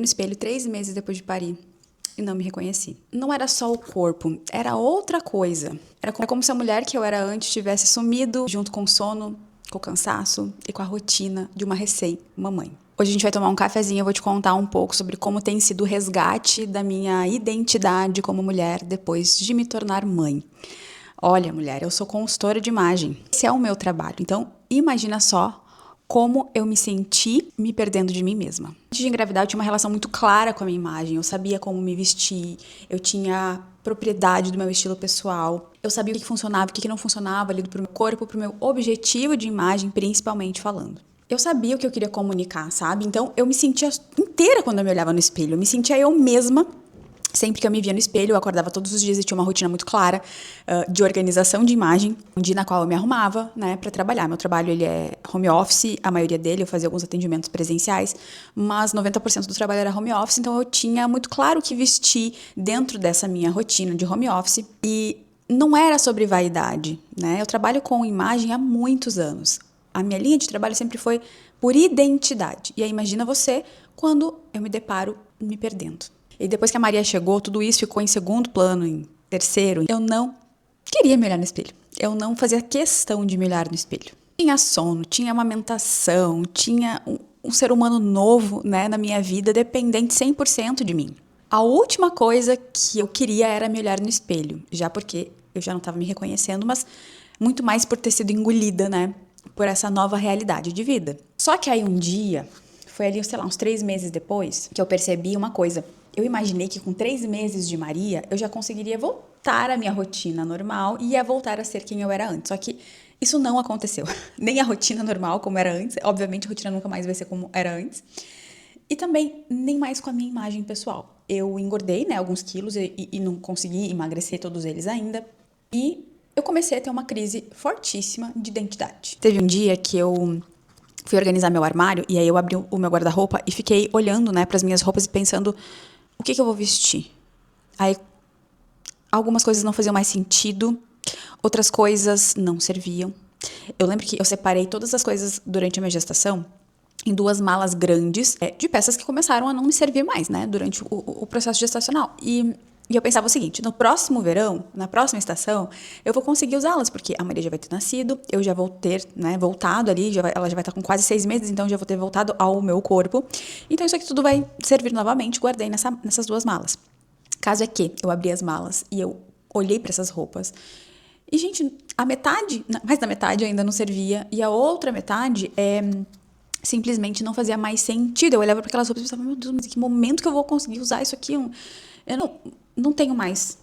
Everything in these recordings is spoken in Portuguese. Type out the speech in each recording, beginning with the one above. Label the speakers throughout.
Speaker 1: No espelho 3 meses depois de parir e não me reconheci. Não era só o corpo, era outra coisa. Era como se a mulher que eu era antes tivesse sumido junto com o sono, com o cansaço e com a rotina de uma recém-mamãe. Hoje a gente vai tomar um cafezinho, eu vou te contar um pouco sobre como tem sido o resgate da minha identidade como mulher depois de me tornar mãe. Olha, mulher, eu sou consultora de imagem. Esse é o meu trabalho. Então, imagina só como eu me senti me perdendo de mim mesma. Antes de engravidar, eu tinha uma relação muito clara com a minha imagem. Eu sabia como me vestir, eu tinha propriedade do meu estilo pessoal. Eu sabia o que funcionava, o que não funcionava ali pro meu corpo, pro meu objetivo de imagem, principalmente falando. Eu sabia o que eu queria comunicar, sabe? Então, eu me sentia inteira quando eu me olhava no espelho. Eu me sentia eu mesma. Sempre que eu me via no espelho, eu acordava todos os dias e tinha uma rotina muito clara de organização de imagem, um dia na qual eu me arrumava, né, para trabalhar. Meu trabalho, ele é home office, a maioria dele, eu fazia alguns atendimentos presenciais, mas 90% do trabalho era home office, então eu tinha muito claro o que vestir dentro dessa minha rotina de home office e não era sobre vaidade, né? Eu trabalho com imagem há muitos anos. A minha linha de trabalho sempre foi por identidade. E aí imagina você quando eu me deparo me perdendo. E depois que a Maria chegou, tudo isso ficou em segundo plano, em terceiro. Eu não queria me olhar no espelho. Eu não fazia questão de me olhar no espelho. Tinha sono, tinha amamentação, tinha um ser humano novo, né, na minha vida, dependente 100% de mim. A última coisa que eu queria era me olhar no espelho, já porque eu já não estava me reconhecendo, mas muito mais por ter sido engolida, né, por essa nova realidade de vida. Só que aí um dia, foi ali, sei lá, uns 3 meses depois, que eu percebi uma coisa. Eu imaginei que com 3 meses de Maria, eu já conseguiria voltar à minha rotina normal e ia voltar a ser quem eu era antes. Só que isso não aconteceu. Nem a rotina normal como era antes. Obviamente, a rotina nunca mais vai ser como era antes. E também nem mais com a minha imagem pessoal. Eu engordei, né, alguns quilos e não consegui emagrecer todos eles ainda. E eu comecei a ter uma crise fortíssima de identidade. Teve um dia que eu fui organizar meu armário e aí eu abri o meu guarda-roupa e fiquei olhando, né, para as minhas roupas e pensando o que eu vou vestir. Aí algumas coisas não faziam mais sentido, outras coisas não serviam. Eu lembro que eu separei todas as coisas durante a minha gestação em 2 malas grandes de peças que começaram a não me servir mais, né, durante o processo gestacional. E eu pensava o seguinte, no próximo verão, na próxima estação, eu vou conseguir usá-las, porque a Maria já vai ter nascido, eu já vou ter, né, voltado ali, ela já vai estar com quase 6 meses, então já vou ter voltado ao meu corpo. Então isso aqui tudo vai servir novamente, guardei nessas 2 malas. Caso é que eu abri as malas e eu olhei para essas roupas e, gente, a metade, mais da metade ainda não servia e a outra metade simplesmente não fazia mais sentido. Eu olhava para aquelas roupas e pensava, meu Deus, mas em que momento que eu vou conseguir usar isso aqui? Eu não tenho mais,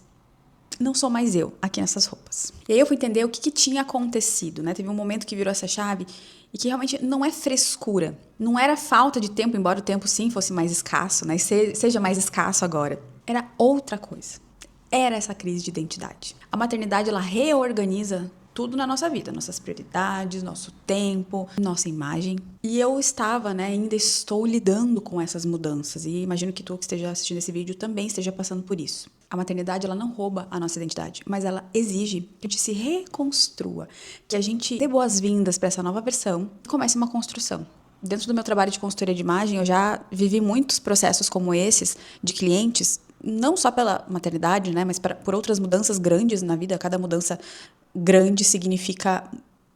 Speaker 1: não sou mais eu aqui nessas roupas. E aí eu fui entender o que tinha acontecido, né? Teve um momento que virou essa chave e que realmente não é frescura, não era falta de tempo, embora o tempo sim fosse mais escasso, né? Seja mais escasso agora. Era outra coisa. Era essa crise de identidade. A maternidade, ela reorganiza tudo na nossa vida, nossas prioridades, nosso tempo, nossa imagem. E eu estava, né, ainda estou lidando com essas mudanças e imagino que tu que esteja assistindo esse vídeo também esteja passando por isso. A maternidade, ela não rouba a nossa identidade, mas ela exige que a gente se reconstrua, que a gente dê boas-vindas para essa nova versão e comece uma construção. Dentro do meu trabalho de consultoria de imagem, eu já vivi muitos processos como esses de clientes, não só pela maternidade, né, mas por outras mudanças grandes na vida. Cada mudança grande significa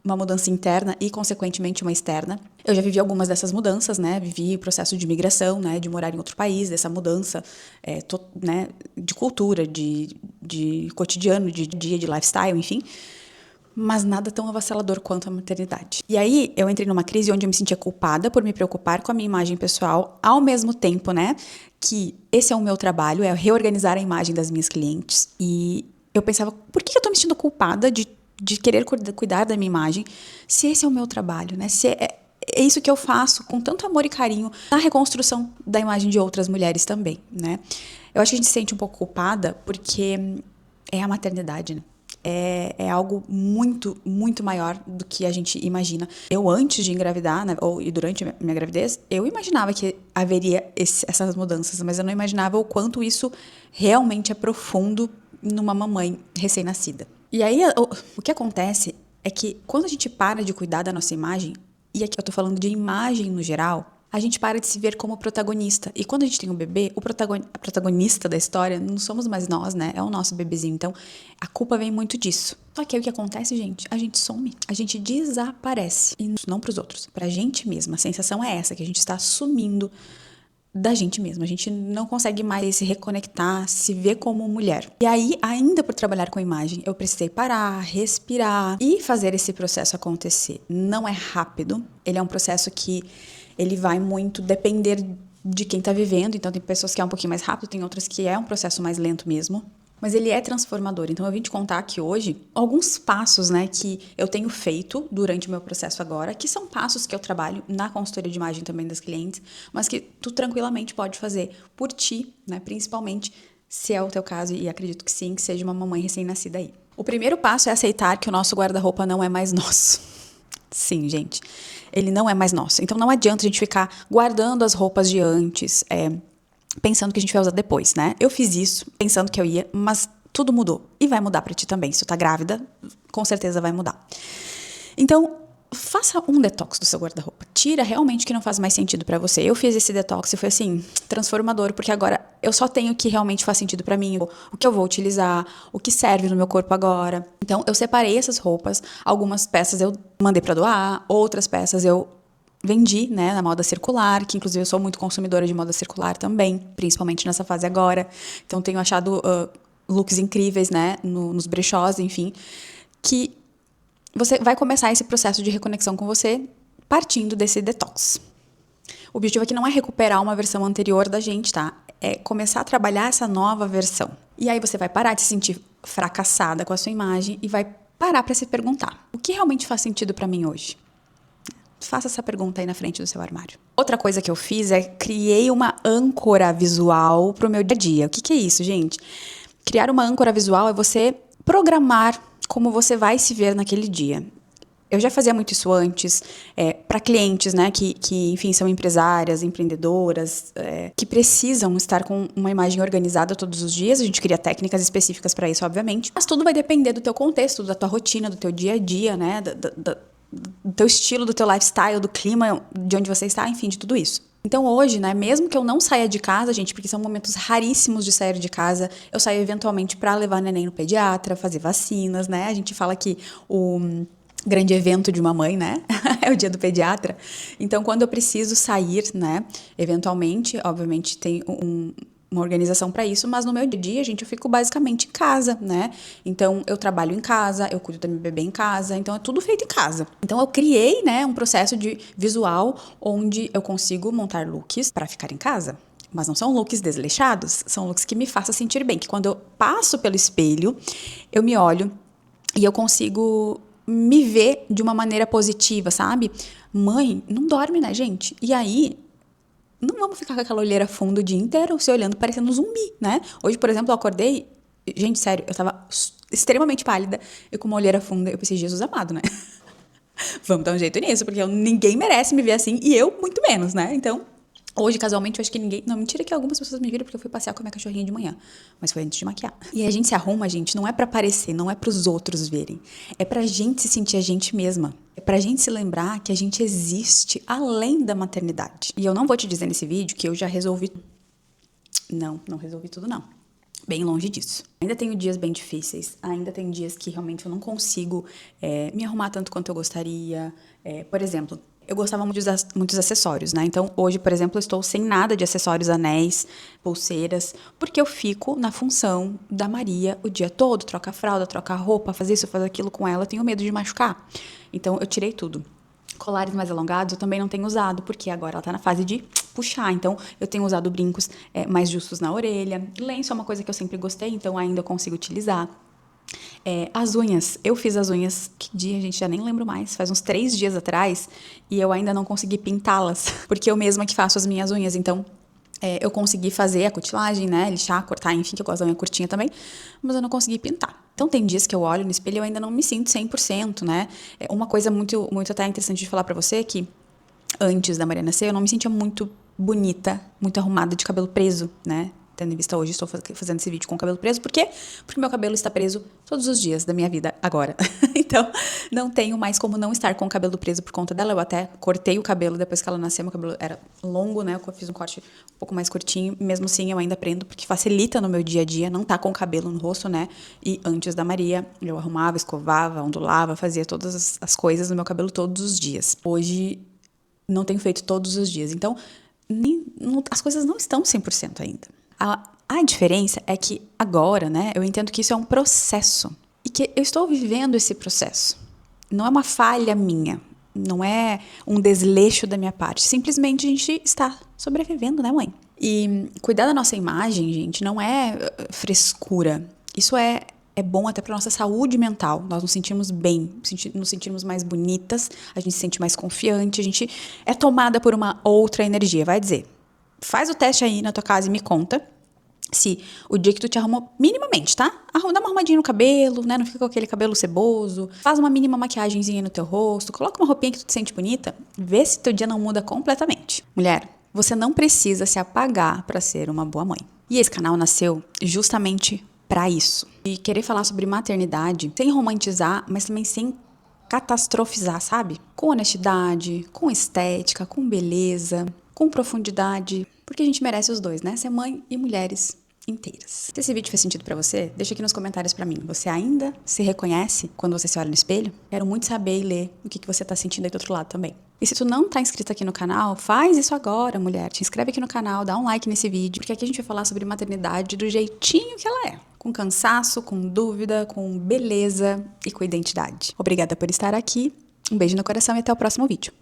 Speaker 1: uma mudança interna e, consequentemente, uma externa. Eu já vivi algumas dessas mudanças, né? Vivi o processo de migração, né? De morar em outro país, dessa mudança né? De cultura, de cotidiano, de dia, de lifestyle, enfim. Mas nada tão avassalador quanto a maternidade. E aí, eu entrei numa crise onde eu me sentia culpada por me preocupar com a minha imagem pessoal, ao mesmo tempo, né, que esse é o meu trabalho, é reorganizar a imagem das minhas clientes. E eu pensava, por que eu tô me sentindo culpada de querer cuidar da minha imagem, se esse é o meu trabalho, né? Se é isso que eu faço com tanto amor e carinho na reconstrução da imagem de outras mulheres também, né? Eu acho que a gente se sente um pouco culpada porque é a maternidade, né? É algo muito, muito maior do que a gente imagina. Eu, antes de engravidar, né, e durante a minha gravidez, eu imaginava que haveria essas mudanças, mas eu não imaginava o quanto isso realmente é profundo numa mamãe recém-nascida. E aí, o que acontece é que quando a gente para de cuidar da nossa imagem, e aqui eu tô falando de imagem no geral, a gente para de se ver como protagonista. E quando a gente tem um bebê, a protagonista da história não somos mais nós, né? É o nosso bebezinho. Então, a culpa vem muito disso. Só que aí o que acontece, gente? A gente some, a gente desaparece. E não pros outros, pra gente mesma. A sensação é essa, que a gente está sumindo da gente mesma. A gente não consegue mais se reconectar, se ver como mulher. E aí, ainda por trabalhar com imagem, eu precisei parar, respirar e fazer esse processo acontecer. Não é rápido, ele é um processo que ele vai muito depender de quem tá vivendo. Então, tem pessoas que é um pouquinho mais rápido, tem outras que é um processo mais lento mesmo. Mas ele é transformador. Então, eu vim te contar aqui hoje alguns passos, né, que eu tenho feito durante o meu processo agora, que são passos que eu trabalho na consultoria de imagem também das clientes, mas que tu tranquilamente pode fazer por ti, né, principalmente se é o teu caso, e acredito que sim, que seja uma mamãe recém-nascida aí. O primeiro passo é aceitar que o nosso guarda-roupa não é mais nosso. Sim, gente, ele não é mais nosso. Então, não adianta a gente ficar guardando as roupas de antes, pensando que a gente vai usar depois, né? Eu fiz isso pensando que eu ia, mas tudo mudou. E vai mudar pra ti também. Se tu tá grávida, com certeza vai mudar. Então, faça um detox do seu guarda-roupa. Tira realmente o que não faz mais sentido pra você. Eu fiz esse detox e foi assim, transformador, porque agora eu só tenho o que realmente faz sentido pra mim, o que eu vou utilizar, o que serve no meu corpo agora. Então, eu separei essas roupas, algumas peças eu mandei pra doar, outras peças eu vendi, né, na moda circular, que inclusive eu sou muito consumidora de moda circular também, principalmente nessa fase agora. Então, tenho achado looks incríveis, né, nos brechós, enfim, que você vai começar esse processo de reconexão com você partindo desse detox. O objetivo aqui não é recuperar uma versão anterior da gente, tá? É começar a trabalhar essa nova versão. E aí você vai parar de se sentir fracassada com a sua imagem e vai parar para se perguntar: o que realmente faz sentido para mim hoje? Faça essa pergunta aí na frente do seu armário. Outra coisa que eu fiz é criei uma âncora visual pro meu dia a dia. O que é isso, gente? Criar uma âncora visual é você programar como você vai se ver naquele dia. Eu já fazia muito isso antes, para clientes, né, que, enfim, são empresárias, empreendedoras, que precisam estar com uma imagem organizada todos os dias. A gente cria técnicas específicas para isso, obviamente. Mas tudo vai depender do teu contexto, da tua rotina, do teu dia a dia, né, do teu estilo, do teu lifestyle, do clima de onde você está, enfim, de tudo isso. Então hoje, né, mesmo que eu não saia de casa, gente, porque são momentos raríssimos de sair de casa, eu saio eventualmente para levar neném no pediatra, fazer vacinas, né? A gente fala que o grande evento de uma mãe, né, é o dia do pediatra. Então, quando eu preciso sair, né, eventualmente, obviamente tem uma organização para isso, mas no meu dia a dia, gente, eu fico basicamente em casa, né? Então, eu trabalho em casa, eu cuido do meu bebê em casa, então é tudo feito em casa. Então, eu criei, né, um processo de visual onde eu consigo montar looks para ficar em casa. Mas não são looks desleixados, são looks que me façam sentir bem, que quando eu passo pelo espelho, eu me olho e eu consigo me ver de uma maneira positiva, sabe? Mãe, não dorme, né, gente? E aí, não vamos ficar com aquela olheira fundo o dia inteiro se olhando parecendo um zumbi, né? Hoje, por exemplo, eu acordei... Gente, sério, eu tava extremamente pálida e com uma olheira funda. Eu pensei, Jesus amado, né? Vamos dar um jeito nisso, porque ninguém merece me ver assim e eu muito menos, né? Então, hoje, casualmente, eu acho que ninguém... Não, mentira que algumas pessoas me viram porque eu fui passear com a minha cachorrinha de manhã. Mas foi antes de maquiar. E a gente se arruma, gente, não é pra aparecer, não é pros outros verem. É pra gente se sentir a gente mesma. É pra gente se lembrar que a gente existe além da maternidade. E eu não vou te dizer nesse vídeo que eu já resolvi... Não resolvi tudo, não. Bem longe disso. Ainda tenho dias bem difíceis. Ainda tenho dias que realmente eu não consigo me arrumar tanto quanto eu gostaria. Por exemplo... Eu gostava muito de muitos acessórios, né? Então, hoje, por exemplo, eu estou sem nada de acessórios, anéis, pulseiras, porque eu fico na função da Maria o dia todo, troca a fralda, troca a roupa, fazer isso, fazer aquilo com ela, eu tenho medo de machucar. Então, eu tirei tudo. Colares mais alongados eu também não tenho usado, porque agora ela tá na fase de puxar. Então, eu tenho usado brincos mais justos na orelha. Lenço é uma coisa que eu sempre gostei, então ainda eu consigo utilizar. As unhas, eu fiz as unhas, que dia, gente, já nem lembro mais, faz uns 3 dias atrás, e eu ainda não consegui pintá-las, porque eu mesma que faço as minhas unhas, então eu consegui fazer a cutilagem, né, lixar, cortar, enfim, que eu gosto da unha curtinha também, mas eu não consegui pintar. Então tem dias que eu olho no espelho e eu ainda não me sinto 100%, né, uma coisa muito, muito até interessante de falar pra você é que antes da Maria nascer, eu não me sentia muito bonita, muito arrumada de cabelo preso, né, tendo em vista hoje, estou fazendo esse vídeo com o cabelo preso. Por quê? Porque meu cabelo está preso todos os dias da minha vida agora. Então, não tenho mais como não estar com o cabelo preso por conta dela. Eu até cortei o cabelo depois que ela nasceu. Meu cabelo era longo, né? Eu fiz um corte um pouco mais curtinho. Mesmo assim, eu ainda prendo, porque facilita no meu dia a dia não tá com o cabelo no rosto, né? E antes da Maria, eu arrumava, escovava, ondulava, fazia todas as coisas no meu cabelo todos os dias. Hoje, não tenho feito todos os dias. Então, as coisas não estão 100% ainda. A diferença é que agora, né, eu entendo que isso é um processo e que eu estou vivendo esse processo. Não é uma falha minha, não é um desleixo da minha parte. Simplesmente a gente está sobrevivendo, né, mãe? E cuidar da nossa imagem, gente, não é frescura. Isso é bom até para nossa saúde mental. Nós nos sentimos bem, nos sentimos mais bonitas, a gente se sente mais confiante, a gente é tomada por uma outra energia. Vai dizer, faz o teste aí na tua casa e me conta se o dia que tu te arrumou minimamente, tá? Dá uma arrumadinha no cabelo, né? Não fica com aquele cabelo ceboso. Faz uma mínima maquiagenzinha no teu rosto. Coloca uma roupinha que tu te sente bonita. Vê se teu dia não muda completamente. Mulher, você não precisa se apagar pra ser uma boa mãe. E esse canal nasceu justamente pra isso. E querer falar sobre maternidade sem romantizar, mas também sem catastrofizar, sabe? Com honestidade, com estética, com beleza, com profundidade. Porque a gente merece os dois, né? Ser mãe e mulheres inteiras. Se esse vídeo fez sentido pra você, deixa aqui nos comentários pra mim. Você ainda se reconhece quando você se olha no espelho? Quero muito saber e ler o que você tá sentindo aí do outro lado também. E se tu não tá inscrito aqui no canal, faz isso agora, mulher. Te inscreve aqui no canal, dá um like nesse vídeo, porque aqui a gente vai falar sobre maternidade do jeitinho que ela é. Com cansaço, com dúvida, com beleza e com identidade. Obrigada por estar aqui. Um beijo no coração e até o próximo vídeo.